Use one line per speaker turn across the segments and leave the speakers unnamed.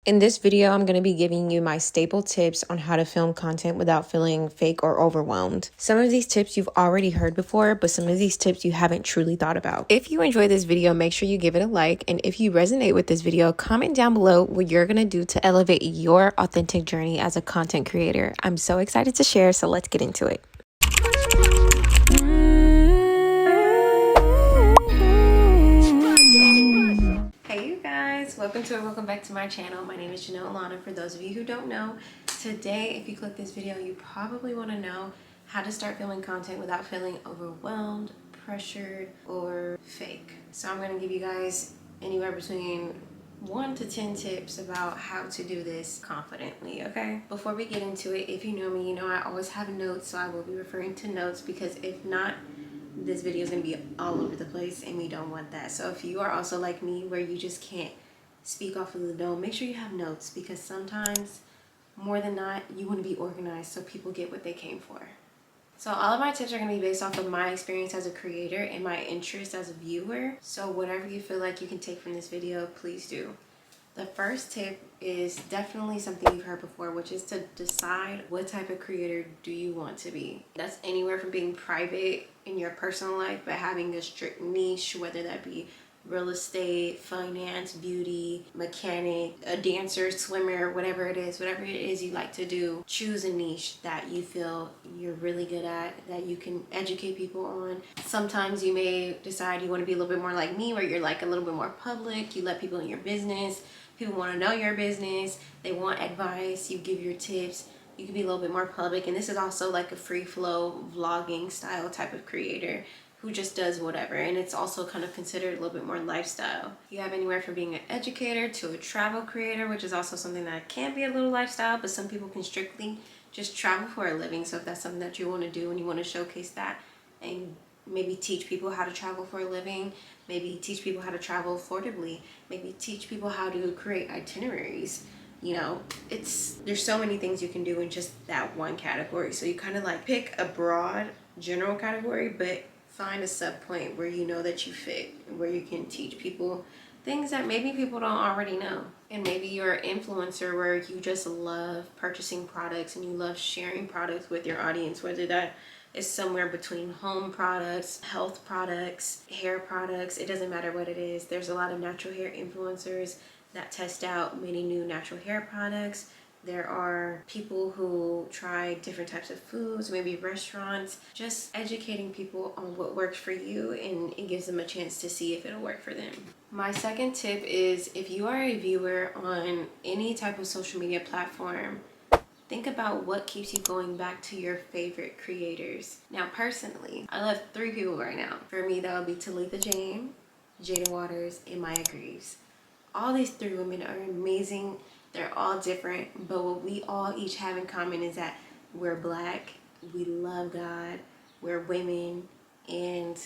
In this video, I'm going to be giving you my staple tips on how to film content without feeling fake or overwhelmed. Some of these tips you've already heard before, but some of these tips you haven't truly thought about. If you enjoy this video, make sure you give it a like. And if you resonate with this video, comment down below what you're going to do to elevate your authentic journey as a content creator. I'm so excited to share, so let's get into it. Hey you guys, welcome back to my channel. My name is Jada. For those of you who don't know, today if you click this video, you probably want to know how to start filming content without feeling overwhelmed, pressured, or fake. So I'm going to give you guys anywhere between 1 to 10 tips about how to do this confidently, okay? Before we get into it, if you know me, you know I always have notes, so I will be referring to notes, because if not, this video is going to be all over the place and we don't want that. So if you are also like me where you just can't speak off of the dome, make sure you have notes, because sometimes more than not you want to be organized so people get what they came for. So all of my tips are going to be based off of my experience as a creator and my interest as a viewer. So whatever you feel like you can take from this video, please do. The first tip is definitely something you've heard before, which is to decide what type of creator do you want to be. That's anywhere from being private in your personal life, but having a strict niche, whether that be real estate, finance, beauty, mechanic, a dancer, swimmer, whatever it is you like to do. Choose a niche that you feel you're really good at, that you can educate people on. Sometimes you may decide you want to be a little bit more like me, where you're like a little bit more public. You let people in your business. People want to know your business. They want advice. You give your tips. You can be a little bit more public. And this is also like a free flow vlogging style type of creator who just does whatever. And it's also kind of considered a little bit more lifestyle. You have anywhere from being an educator to a travel creator, which is also something that can be a little lifestyle, but some people can strictly just travel for a living. So if that's something that you want to do and you want to showcase that and maybe teach people how to travel for a living, maybe teach people how to travel affordably, maybe teach people how to create itineraries. You know, there's so many things you can do in just that one category. So you kind of like pick a broad general category, but find a sub point where you know that you fit, where you can teach people things that maybe people don't already know. And maybe you're an influencer where you just love purchasing products and you love sharing products with your audience, whether that is somewhere between home products, health products, hair products. It doesn't matter what it is. There's a lot of natural hair influencers that test out many new natural hair products. There are people who try different types of foods, maybe restaurants, just educating people on what works for you, and it gives them a chance to see if it'll work for them. My second tip is, if you are a viewer on any type of social media platform, think about what keeps you going back to your favorite creators. Now, personally, I love 3 people right now. For me, that would be Talitha, Jada Waters, and Maya Greaves. All these 3 women are amazing. They're all different, but what we all each have in common is that we're Black, we love God, we're women, and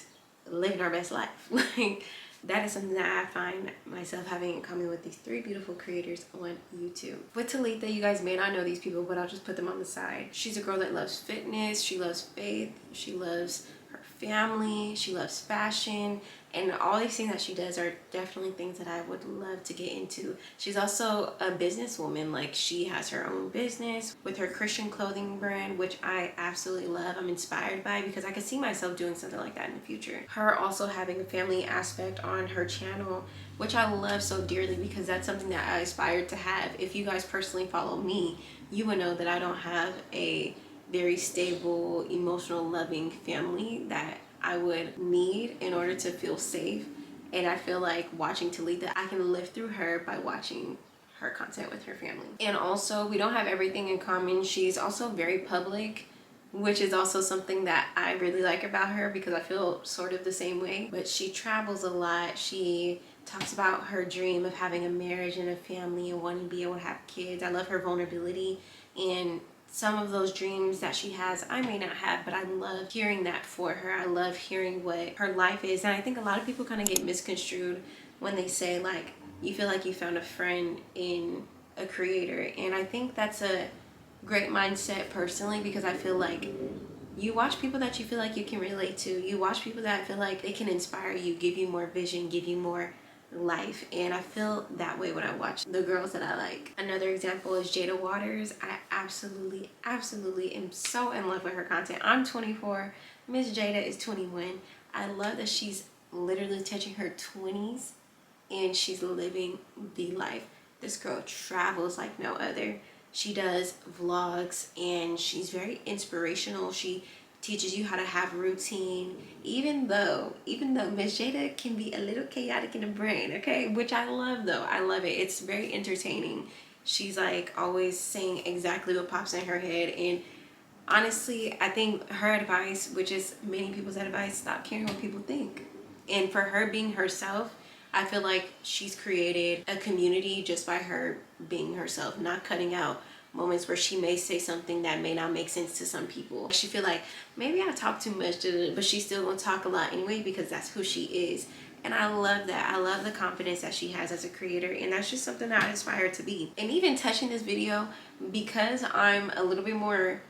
living our best life. Like, that is something that I find myself having in common with these 3 beautiful creators on YouTube. With Talitha, you guys may not know these people, but I'll just put them on the side. She's a girl that loves fitness, she loves faith, she loves her family, she loves fashion, and all these things that she does are definitely things that I would love to get into. She's also a businesswoman. Like, she has her own business with her Christian clothing brand, which I absolutely love. I'm inspired by, because I could see myself doing something like that in the future. Her also having a family aspect on her channel, which I love so dearly, because that's something that I aspire to have. If you guys personally follow me, you would know that I don't have a very stable, emotional, loving family that I would need in order to feel safe. And I feel like watching Talitha, I can live through her by watching her content with her family. And also, we don't have everything in common. She's also very public, which is also something that I really like about her, because I feel sort of the same way. But she travels a lot. She talks about her dream of having a marriage and a family and wanting to be able to have kids. I love her vulnerability, and some of those dreams that she has, I may not have, but I love hearing that for her. I love hearing what her life is. And I think a lot of people kind of get misconstrued when they say, like, you feel like you found a friend in a creator. And I think that's a great mindset personally, because I feel like you watch people that you feel like you can relate to. You watch people that feel like they can inspire you, give you more vision, give you more life, and I feel that way when I watch the girls that I like. Another example is Jada Waters. I absolutely am so in love with her content. I'm 24, Miss Jada is 21. I love that she's literally touching her 20s and she's living the life. This girl travels like no other. She does vlogs and she's very inspirational. She teaches you how to have routine, even though Miss Jada can be a little chaotic in the brain, okay? Which I love though. I love it. It's very entertaining. She's like always saying exactly what pops in her head, and honestly, I think her advice, which is many people's advice, stop caring what people think. And for her being herself, I feel like she's created a community just by her being herself, not cutting out moments where she may say something that may not make sense to some people. She feel like, maybe I talk too much, but she's still gonna talk a lot anyway because that's who she is. And I love that. I love the confidence that she has as a creator, and that's just something that I aspire to be. And even touching this video, because I'm a little bit more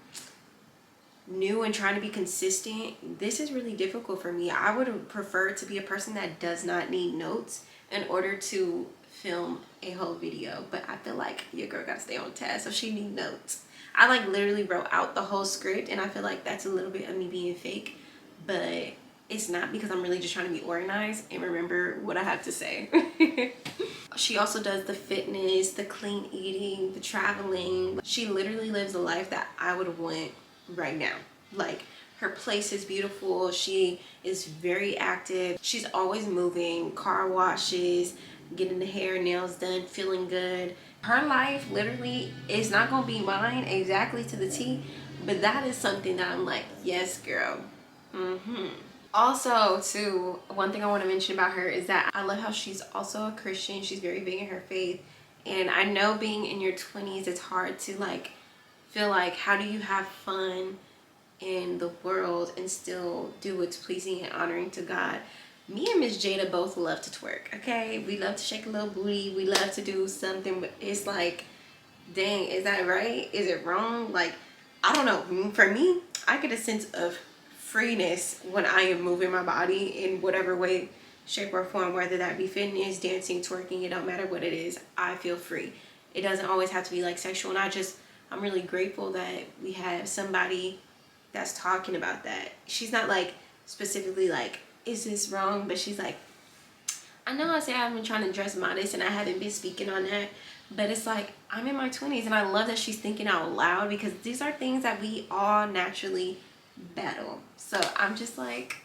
new and trying to be consistent, this is really difficult for me. I would prefer to be a person that does not need notes in order to film a whole video, but I feel like your girl gotta stay on task, so she need notes. I like literally wrote out the whole script, and I feel like that's a little bit of me being fake, but it's not, because I'm really just trying to be organized and remember what I have to say. She also does the fitness, the clean eating, the traveling. She literally lives a life that I would want right now. Like, her place is beautiful. She is very active. She's always moving, car washes, getting the hair, nails done, feeling good. Her life literally is not gonna be mine exactly to the T, but that is something that I'm like, yes girl. Also, too, one thing I want to mention about her is that I love how she's also a Christian. She's very big in her faith, and I know being in your 20s, it's hard to like feel like, how do you have fun in the world and still do what's pleasing and honoring to God? Me and Miss Jada both love to twerk, okay? We love to shake a little booty. We love to do something, but it's like, dang, is that right? Is it wrong? Like, I don't know. For me, I get a sense of freeness when I am moving my body in whatever way, shape, or form, whether that be fitness, dancing, twerking, it don't matter what it is. I feel free. It doesn't always have to be like sexual, and I'm really grateful that we have somebody that's talking about that. She's not like specifically like, is this wrong? But she's like, I know I say I've been trying to dress modest and I haven't been speaking on that, but it's like, I'm in my 20s and I love that she's thinking out loud, because these are things that we all naturally battle. So I'm just like,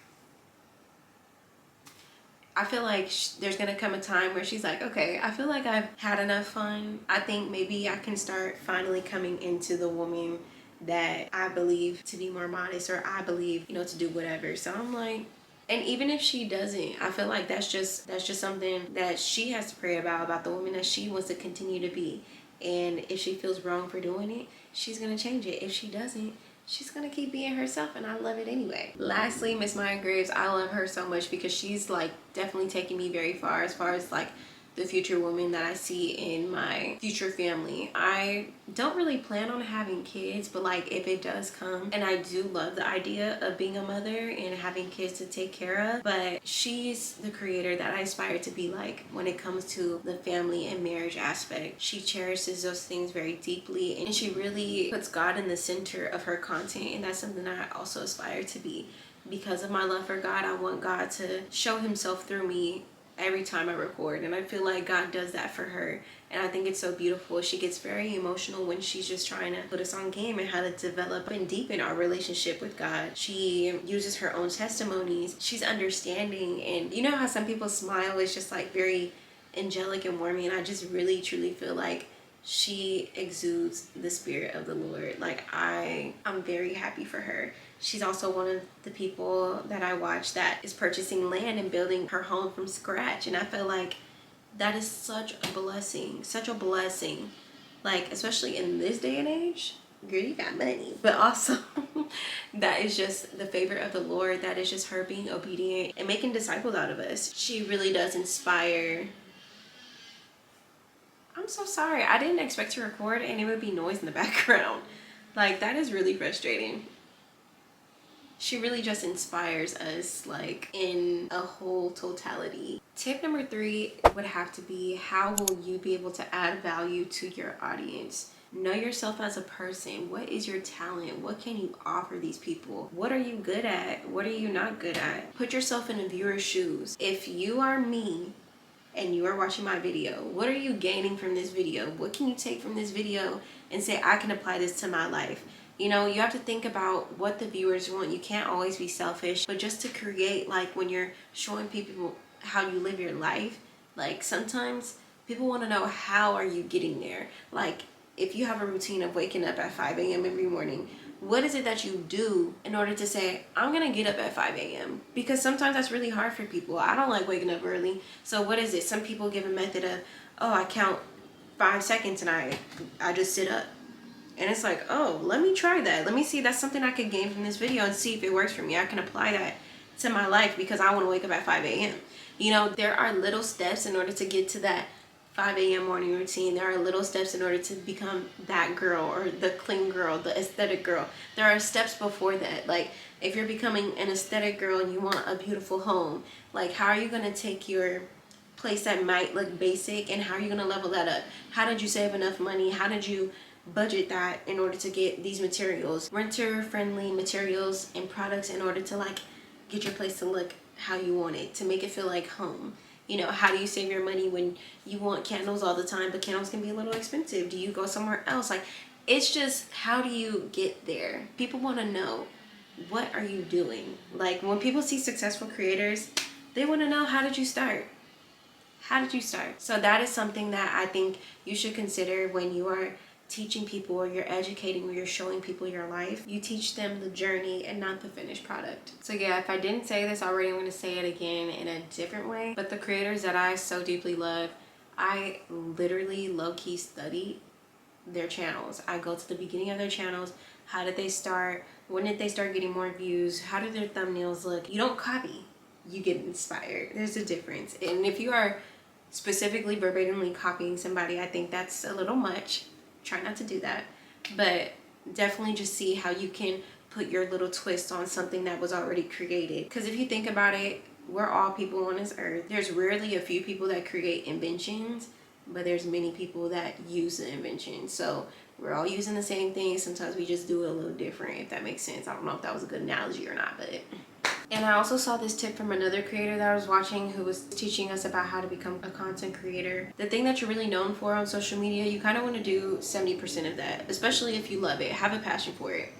I feel like there's gonna come a time where she's like, okay, I feel like I've had enough fun. I think maybe I can start finally coming into the woman that I believe to be more modest, or I believe, you know, to do whatever. So I'm like, and even if she doesn't, I feel like that's just something that she has to pray about the woman that she wants to continue to be. And if she feels wrong for doing it, she's gonna change it. If she doesn't, she's gonna keep being herself, and I love it anyway. Lastly, Miss Maya Graves, I love her so much because she's like definitely taking me very far as like the future woman that I see in my future family. I don't really plan on having kids, but like if it does come, and I do love the idea of being a mother and having kids to take care of, but she's the creator that I aspire to be like when it comes to the family and marriage aspect. She cherishes those things very deeply, and she really puts God in the center of her content, and that's something that I also aspire to be. Because of my love for God, I want God to show himself through me every time I record, and I feel like God does that for her, and I think it's so beautiful. She gets very emotional when she's just trying to put us on game and how to develop and deepen our relationship with God. She uses her own testimonies. She's understanding, and you know how some people's smile is just like very angelic and warming, and I just really truly feel like she exudes the spirit of the Lord. Like, I'm very happy for her. She's also one of the people that I watch that is purchasing land and building her home from scratch, and I feel like that is such a blessing, like especially in this day and age. Girl, you got money. But also that is just the favor of the Lord. That is just her being obedient and making disciples out of us. She really does inspire. I'm so sorry, I didn't expect to record and it would be noise in the background. Like, that is really frustrating. She really just inspires us, like, in a whole totality Tip number 3 would have to be, how will you be able to add value to your audience? Know yourself as a person. What is your talent? What can you offer these people? What are you good at? What are you not good at? Put yourself in a viewer's shoes. If you are me and you are watching my video, what are you gaining from this video? What can you take from this video and say, I can apply this to my life? You know, you have to think about what the viewers want. You can't always be selfish, but just to create, like when you're showing people how you live your life, like sometimes people want to know, how are you getting there? Like if you have a routine of waking up at 5 a.m. every morning, what is it that you do in order to say, I'm gonna get up at 5 a.m.? Because sometimes that's really hard for people. I don't like waking up early. So what is it? Some people give a method of, oh, I count 5 seconds and I just sit up. And it's like, oh, let me try that. Let me see, that's something I could gain from this video and see if it works for me. I can apply that to my life because I want to wake up at 5 a.m. You know, there are little steps in order to get to that 5 a.m. morning routine. There are little steps in order to become that girl, or the clean girl, the aesthetic girl. There are steps before that. Like if you're becoming an aesthetic girl and you want a beautiful home, like how are you going to take your place that might look basic and how are you going to level that up? How did you save enough money? How did you budget that in order to get these materials, renter friendly materials and products, in order to like get your place to look how you want it, to make it feel like home? You know, how do you save your money when you want candles all the time, but candles can be a little expensive? Do you go somewhere else? Like, it's just, how do you get there? People want to know, what are you doing? Like when people see successful creators, they want to know, how did you start? How did you start? So that is something that I think you should consider when you are teaching people, or you're educating, or you're showing people your life. You teach them the journey and not the finished product. So yeah, if I didn't say this already, I'm going to say it again in a different way. But the creators that I so deeply love, I literally low-key study their channels. I go to the beginning of their channels. How did they start? When did they start getting more views? How did their thumbnails look? You don't copy, you get inspired. There's a difference. And if you are specifically verbatimly copying somebody, I think that's a little much. Try not to do that, but definitely just see how you can put your little twist on something that was already created. Because if you think about it, we're all people on this earth. There's rarely a few people that create inventions, but there's many people that use the invention. So we're all using the same thing. Sometimes we just do it a little different, if that makes sense. I don't know if that was a good analogy or not, but... And I also saw this tip from another creator that I was watching, who was teaching us about how to become a content creator. The thing that you're really known for on social media, you kind of want to do 70% of that, especially if you love it, have a passion for it.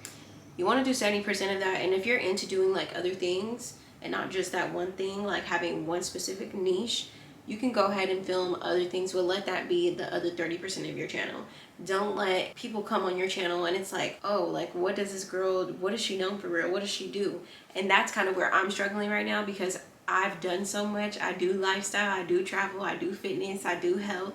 You want to do 70% of that, and if you're into doing like other things and not just that one thing, like having one specific niche, you can go ahead and film other things, but let that be the other 30% of your channel. Don't let people come on your channel and it's like, oh, like what does this girl, what is she known for real? What does she do? And that's kind of where I'm struggling right now, because I've done so much. I do lifestyle, I do travel, I do fitness, I do health,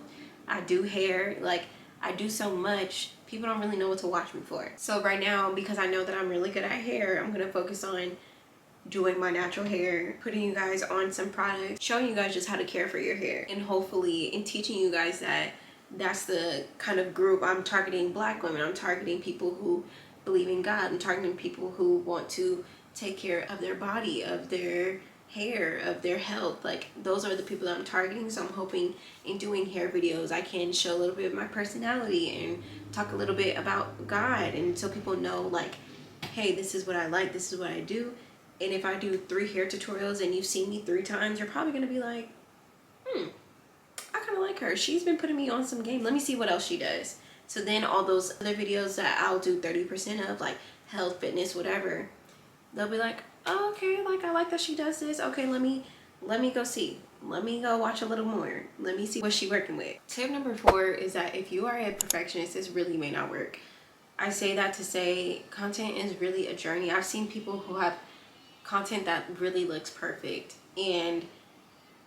I do hair. Like I do so much, people don't really know what to watch me for. So right now, because I know that I'm really good at hair, I'm gonna focus on doing my natural hair, putting you guys on some products, showing you guys just how to care for your hair, and hopefully in teaching you guys that that's the kind of group I'm targeting. Black women, I'm targeting people who believe in God, I'm targeting people who want to take care of their body, of their hair, of their health. Like those are the people that I'm targeting. So I'm hoping in doing hair videos I can show a little bit of my personality and talk a little bit about God, and so people know like, hey, this is what I like, this is what I do. And if I do 3 hair tutorials and you've seen me 3 times, you're probably going to be like, I kind of like her. She's been putting me on some game. Let me see what else she does. So then all those other videos that I'll do 30% of, like health, fitness, whatever, they'll be like, oh, okay, like I like that she does this. Okay, let me go see. Let me go watch a little more. Let me see what she's working with. Tip number 4 is that if you are a perfectionist, this really may not work. I say that to say content is really a journey. I've seen people who have content that really looks perfect, and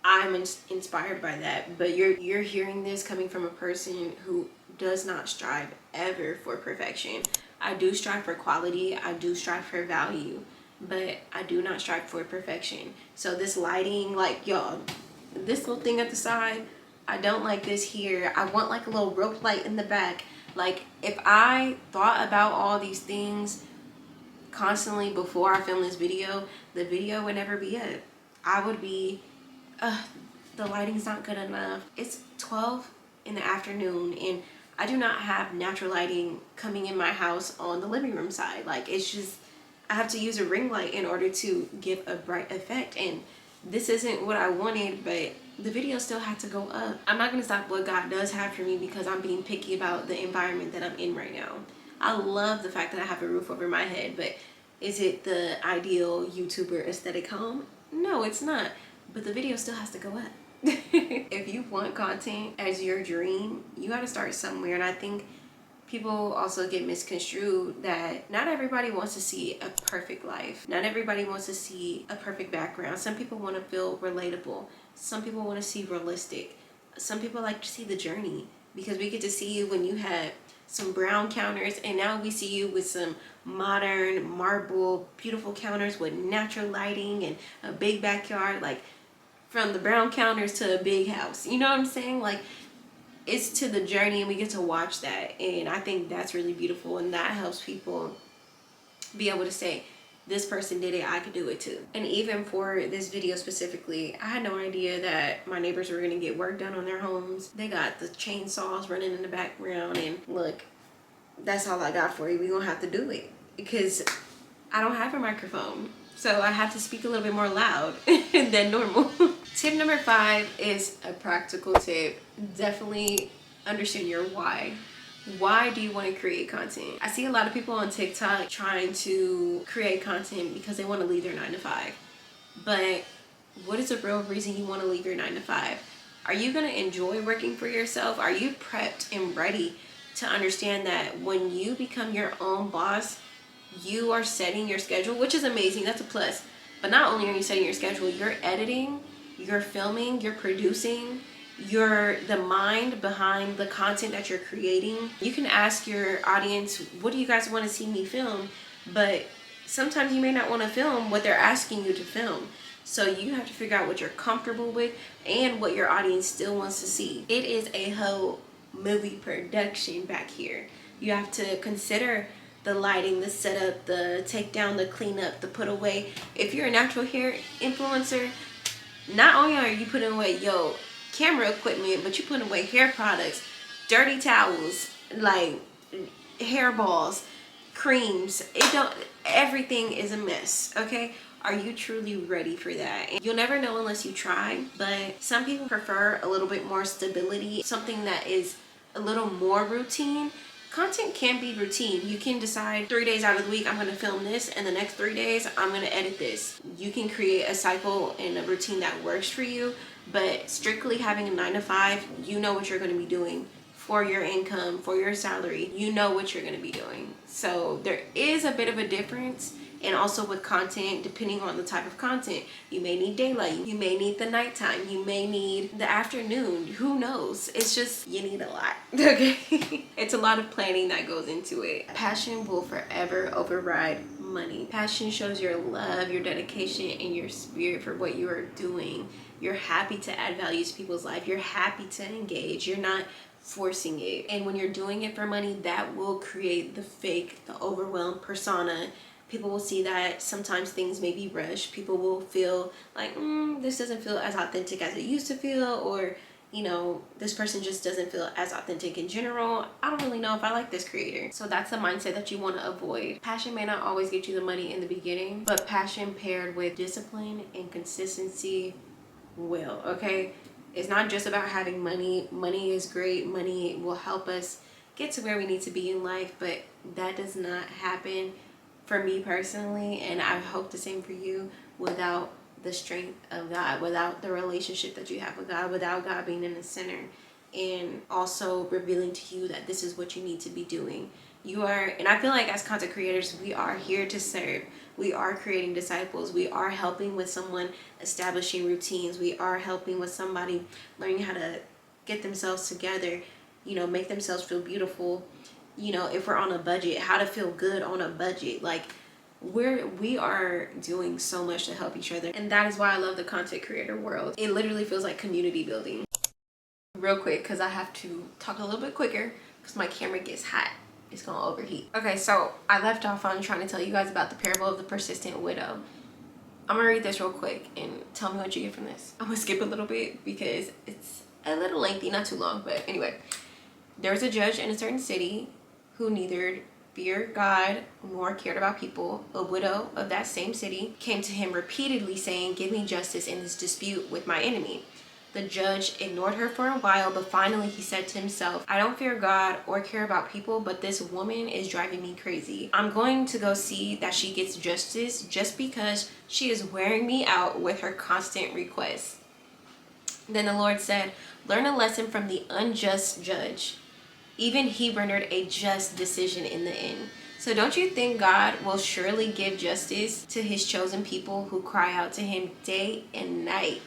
I'm inspired by that. But you're hearing this coming from a person who does not strive ever for perfection. I do strive for quality, I do strive for value, but I do not strive for perfection. So this lighting, like y'all, this little thing at the side, I don't like this here. I want like a little rope light in the back. Like if I thought about all these things constantly before I film this video, the video would never be up. I would be the lighting's not good enough. It's 12 in the afternoon and I do not have natural lighting coming in my house on the living room side. Like, it's just, I have to use a ring light in order to give a bright effect, and this isn't what I wanted, but the video still had to go up. I'm not gonna stop what God does have for me because I'm being picky about the environment that I'm in right now. I love the fact that I have a roof over my head, but is it the ideal YouTuber aesthetic home? No, it's not, but the video still has to go up. If you want content as your dream, you got to start somewhere. And I think people also get misconstrued that not everybody wants to see a perfect life. Not everybody wants to see a perfect background. Some people want to feel relatable. Some people want to see realistic. Some people like to see the journey, because we get to see you when you had some brown counters, and now we see you with some modern marble beautiful counters with natural lighting and a big backyard. Like, from the brown counters to a big house, you know what I'm saying? Like, it's to the journey, and we get to watch that, and I think that's really beautiful, and that helps people be able to say, this person did it, I could do it too. And even for this video specifically, I had no idea that my neighbors were gonna get work done on their homes. They got the chainsaws running in the background, and look, that's all I got for you. We're gonna have to do it because I don't have a microphone, so I have to speak a little bit more loud than normal. Tip number 5 is a practical tip. Definitely understand your why. Why do you want to create content? I see a lot of people on TikTok trying to create content because they want to leave their 9 to 5. But what is the real reason you want to leave your 9 to 5? Are you going to enjoy working for yourself? Are you prepped and ready to understand that when you become your own boss, you are setting your schedule, which is amazing, that's a plus. But not only are you setting your schedule, you're editing, you're filming, you're producing, you're the mind behind the content that you're creating. You can ask your audience, what do you guys want to see me film? But sometimes you may not want to film what they're asking you to film. So you have to figure out what you're comfortable with and what your audience still wants to see. It is a whole movie production back here. You have to consider the lighting, the setup, the take down, the cleanup, the put away. If you're a natural hair influencer, not only are you putting away your camera equipment, but you're putting away hair products, dirty towels, like hair balls, creams. Everything is a mess, okay? Are you truly ready for that? And you'll never know unless you try, but some people prefer a little bit more stability, something that is a little more routine. Content can be routine. You can decide 3 days out of the week, I'm going to film this, and the next 3 days, I'm going to edit this. You can create a cycle and a routine that works for you, but strictly having a 9 to 5, you know what you're going to be doing for your income, for your salary. You know what you're going to be doing. So there is a bit of a difference. And also with content, depending on the type of content, you may need daylight, you may need the nighttime, you may need the afternoon, who knows? It's just, you need a lot, okay? It's a lot of planning that goes into it. Passion will forever override money. Passion shows your love, your dedication, and your spirit for what you are doing. You're happy to add value to people's life. You're happy to engage. You're not forcing it. And when you're doing it for money, that will create the fake, the overwhelmed persona. People will see that sometimes things may be rushed. People will feel like, this doesn't feel as authentic as it used to feel, or, you know, this person just doesn't feel as authentic in general. I don't really know if I like this creator. So that's the mindset that you want to avoid. Passion may not always get you the money in the beginning, but passion paired with discipline and consistency will, okay? It's not just about having money. Money is great. Money will help us get to where we need to be in life, but that does not happen for me personally, and I hope the same for you, without the strength of God, without the relationship that you have with God, without God being in the center and also revealing to you that this is what you need to be doing. You are, and I feel like as content creators, we are here to serve. We are creating disciples. We are helping with someone establishing routines. We are helping with somebody learning how to get themselves together, you know, make themselves feel beautiful. You know, if we're on a budget, how to feel good on a budget. Like, we are doing so much to help each other, and that is why I love the content creator world. It literally feels like community building. Real quick, because I have to talk a little bit quicker because my camera gets hot. It's gonna overheat. Okay, so I left off on trying to tell you guys about the parable of the persistent widow. I'm gonna read this real quick and tell me what you get from this. I'm gonna skip a little bit because it's a little lengthy, not too long, but anyway. There was a judge in a certain city who neither feared God nor cared about people. A widow of that same city came to him repeatedly saying, "Give me justice in this dispute with my enemy." The judge ignored her for a while, but finally he said to himself, "I don't fear God or care about people, but this woman is driving me crazy. I'm going to go see that she gets justice just because she is wearing me out with her constant requests." Then the Lord said, "Learn a lesson from the unjust judge. Even he rendered a just decision in the end." So don't you think God will surely give justice to his chosen people who cry out to him day and night?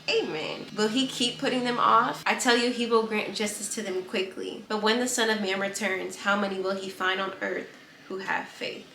Amen. Will he keep putting them off? I tell you, he will grant justice to them quickly. But when the Son of Man returns, how many will he find on earth who have faith?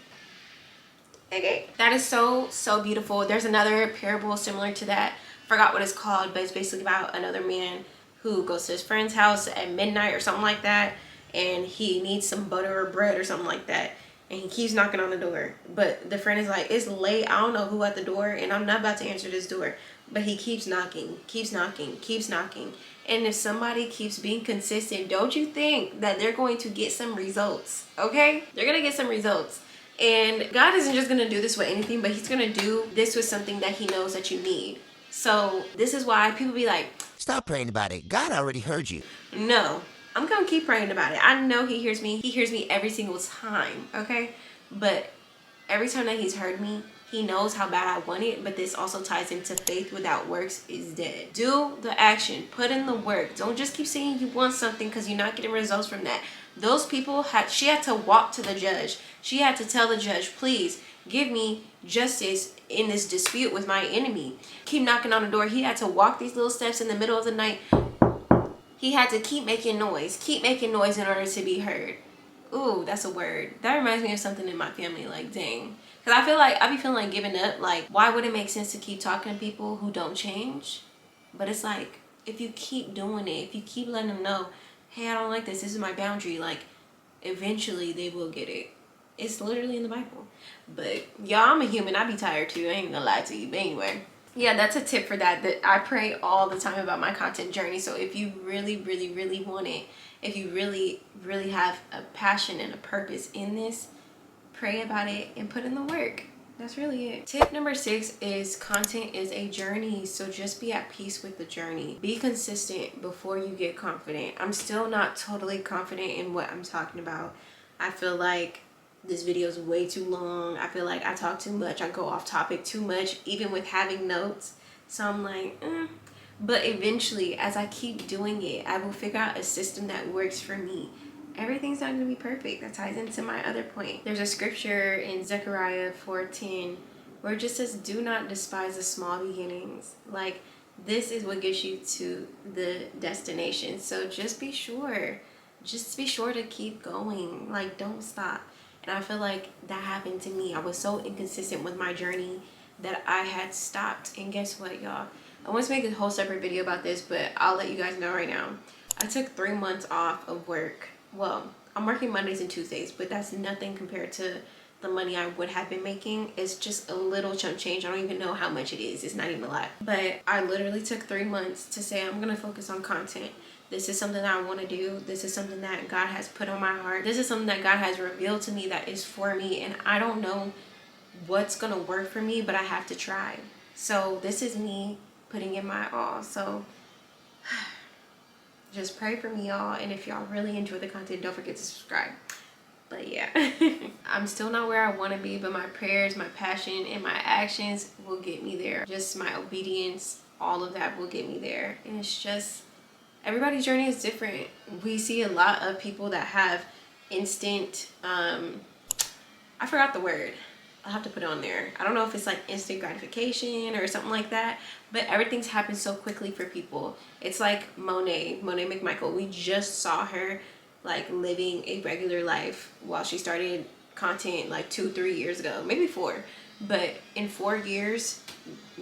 Okay. That is so beautiful. There's another parable similar to that. Forgot what it's called, but it's basically about another man who goes to his friend's house at midnight or something like that, and he needs some butter or bread or something like that, and he keeps knocking on the door, but the friend is like, "It's late, I don't know who at the door, and I'm not about to answer this door." But he keeps knocking, keeps knocking, keeps knocking. And if somebody keeps being consistent, don't you think that they're going to get some results? Okay, they're gonna get some results. And God isn't just gonna do this with anything, but he's gonna do this with something that he knows that you need. So this is why people be like,
"Stop praying about it. God already heard you."
no, I'm gonna keep praying about it. I know he hears me. He hears me every single time, okay? But every time that he's heard me, he knows how bad I want it. But this also ties into faith without works is dead. Do the action. Put in the work. Don't just keep saying you want something because you're not getting results from that. Those people she had to walk to the judge. She had to tell the judge, "Please give me justice in this dispute with my enemy." Keep knocking on the door. He had to walk these little steps in the middle of the night. He had to keep making noise in order to be heard. Ooh, that's a word. That reminds me of something in my family, like, dang. Because I be feeling like giving up. Like, why would it make sense to keep talking to people who don't change? But it's like, if you keep doing it, if you keep letting them know, "Hey, I don't like this. This is my boundary," like, eventually they will get it. It's literally in the Bible. But, y'all, I'm a human. I be tired, too. I ain't gonna lie to you. But anyway. Yeah, that's a tip for that I pray all the time about my content journey. So if you really want it, if you really have a passion and a purpose in this, pray about it and put in the work. That's really it. Tip number 6 is content is a journey. So just be at peace with the journey. Be consistent before you get confident. I'm still not totally confident in what I'm talking about. I feel like this video is way too long. I feel like I talk too much. I go off topic too much, even with having notes. So I'm like, But eventually, as I keep doing it, I will figure out a system that works for me. Everything's not going to be perfect. That ties into my other point. There's a scripture in Zechariah 4:10 where it just says, "Do not despise the small beginnings." Like, this is what gets you to the destination. So just be sure to keep going. Like, don't stop. And I feel like that happened to me. I was so inconsistent with my journey that I had stopped. And guess what, y'all? I want to make a whole separate video about this, but I'll let you guys know right now. I took 3 months off of work. Well, I'm working Mondays and Tuesdays, but that's nothing compared to the money I would have been making. It's just a little chump change. I don't even know how much it is. It's not even a lot. But I literally took 3 months to say, I'm going to focus on content. This is something that I want to do. This is something that God has put on my heart. This is something that God has revealed to me that is for me. And I don't know what's going to work for me, but I have to try. So this is me putting in my all. So just pray for me, y'all. And if y'all really enjoy the content, don't forget to subscribe. But yeah, I'm still not where I want to be, but my prayers, my passion, and my actions will get me there. Just my obedience, all of that will get me there. And it's just, everybody's journey is different. We see a lot of people that have instant, I forgot the word. I'll have to put it on there. I don't know if it's like instant gratification or something like that, but everything's happened so quickly for people. It's like Monet McMichael. We just saw her like living a regular life while she started content like 2-3 years ago, maybe 4. But in 4 years,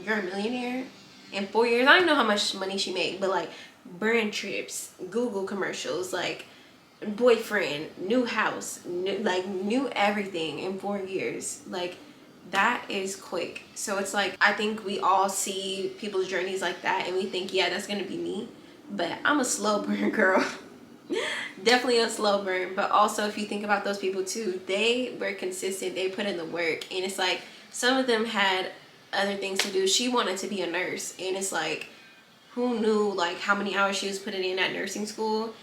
you're a millionaire. In 4 years, I don't know how much money she made, but like brand trips, Google commercials, like boyfriend, new house, new everything in 4 years. Like, that is quick. So it's like, I think we all see people's journeys like that and we think, yeah, that's gonna be me. But I'm a slow burn girl. Definitely a slow burn. But also, if you think about those people too, they were consistent, they put in the work. And it's like, some of them had other things to do. She wanted to be a nurse, and it's like, who knew like how many hours she was putting in at nursing school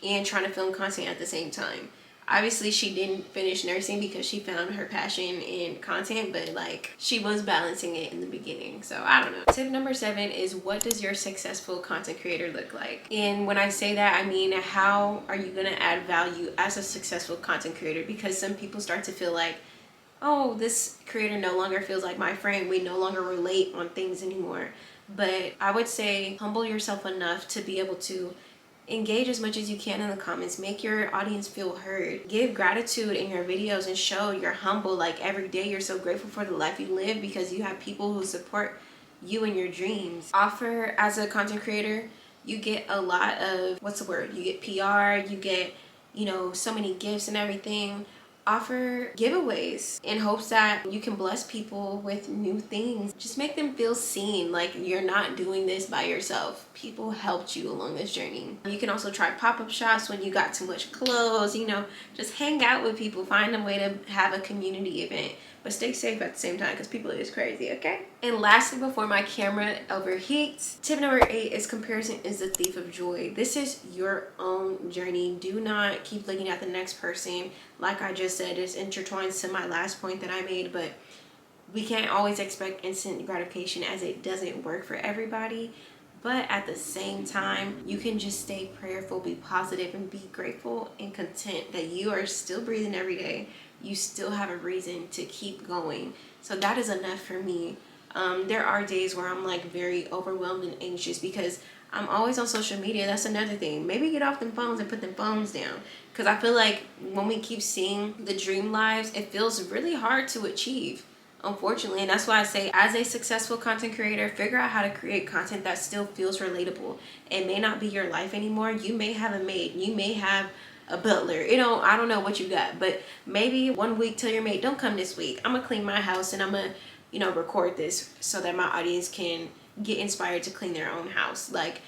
and trying to film content at the same time. Obviously she didn't finish nursing because she found her passion in content, but like she was balancing it in the beginning. So I don't know. Tip number 7 is, what does your successful content creator look like? And when I say that, I mean, how are you gonna add value as a successful content creator? Because some people start to feel like, oh, this creator no longer feels like my friend, we no longer relate on things anymore. But I would say humble yourself enough to be able to engage as much as you can in the comments. Make your audience feel heard. Give gratitude in your videos and show you're humble. Like every day you're so grateful for the life you live because you have people who support you in your dreams. Offer, as a content creator, you get a lot of, what's the word? You get PR, you get, you know, so many gifts and everything. Offer giveaways in hopes that you can bless people with new things. Just make them feel seen, like you're not doing this by yourself. People helped you along this journey. You can also try pop-up shops when you got too much clothes, you know, just hang out with people, find a way to have a community event, but stay safe at the same time because people is crazy, okay? And lastly, before my camera overheats, tip number 8 is, comparison is the thief of joy. This is your own journey. Do not keep looking at the next person. Like I just said, it's intertwines to my last point that I made, but we can't always expect instant gratification as it doesn't work for everybody. But at the same time, you can just stay prayerful, be positive, and be grateful and content that you are still breathing every day. You still have a reason to keep going. So that is enough for me. There are days where I'm like very overwhelmed and anxious because I'm always on social media. That's another thing. Maybe get off them phones and put them phones down. Because I feel like when we keep seeing the dream lives, it feels really hard to achieve, unfortunately. And that's why I say, as a successful content creator, figure out how to create content that still feels relatable. It may not be your life anymore. You may have a maid. You may have a butler. You know, I don't know what you got. But maybe one week tell your maid, don't come this week. I'm going to clean my house and I'm going to, you know, record this so that my audience can get inspired to clean their own house. Like,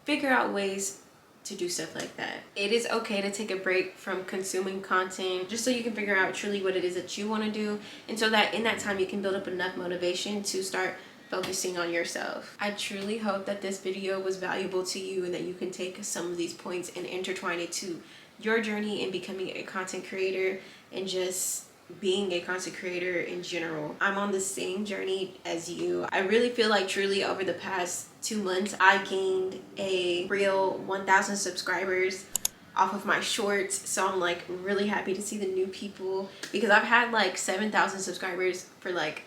figure out ways to do stuff like that. It is okay to take a break from consuming content just so you can figure out truly what it is that you want to do, and so that in that time you can build up enough motivation to start focusing on yourself. I truly hope that this video was valuable to you and that you can take some of these points and intertwine it to your journey in becoming a content creator and just being a content creator in general. I'm on the same journey as you. I really feel like truly over the past 2 months I gained a real 1,000 subscribers off of my shorts. So I'm like really happy to see the new people, because I've had like 7,000 subscribers for like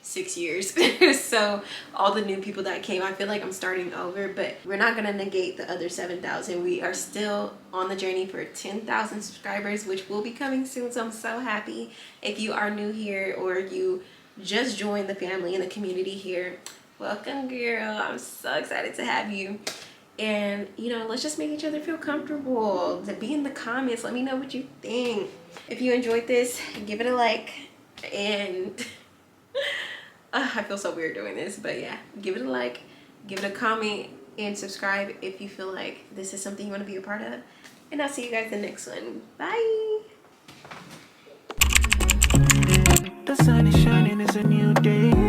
6 years. So all the new people that came, I feel like I'm starting over, but we're not gonna negate the other 7,000. We are still on the journey for 10,000 subscribers, which will be coming soon. So I'm so happy. If you are new here or you just joined the family and the community here, welcome, girl. I'm so excited to have you. And you know, let's just make each other feel comfortable. To be in the comments, let me know what you think. If you enjoyed this, give it a like, and I feel so weird doing this, but yeah, give it a like, give it a comment, and subscribe if you feel like this is something you want to be a part of. And I'll see you guys in the next one. Bye.
The sun is shining, it's a new day.